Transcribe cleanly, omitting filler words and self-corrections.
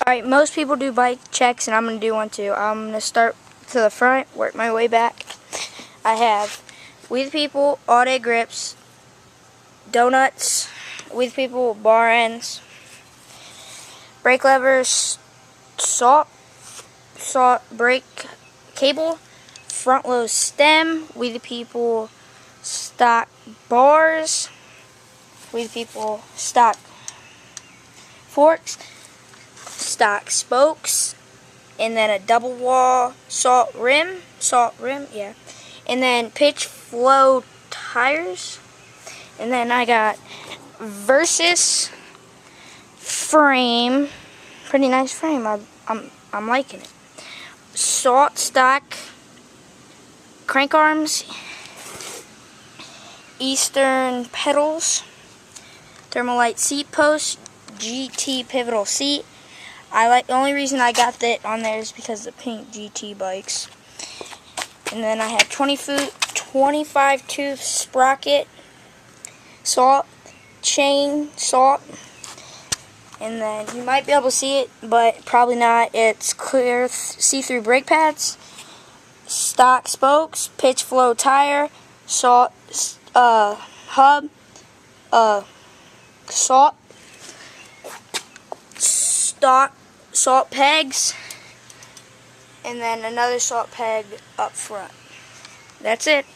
Alright, most people do bike checks, and I'm going to do one too. I'm going to start to the front, work my way back. I have We The People all-day grips, donuts, We The People bar ends, brake levers, salt brake cable, front load stem, We The People stock bars, We The People stock forks, stock spokes, and then a double wall salt rim, yeah, and then pitch flow tires, and then I got Versus frame, pretty nice frame. I'm liking it. Salt stock crank arms, Eastern pedals, Thermalite seat post, GT pivotal seat. The only reason I got that on there is because of the pink GT bikes. And then I have 25 tooth sprocket, salt, chain, salt. And then you might be able to see it, but probably not. It's clear see-through brake pads, stock spokes, pitch flow tire, salt hub, salt, stock salt pegs, and then another salt peg up front. That's it.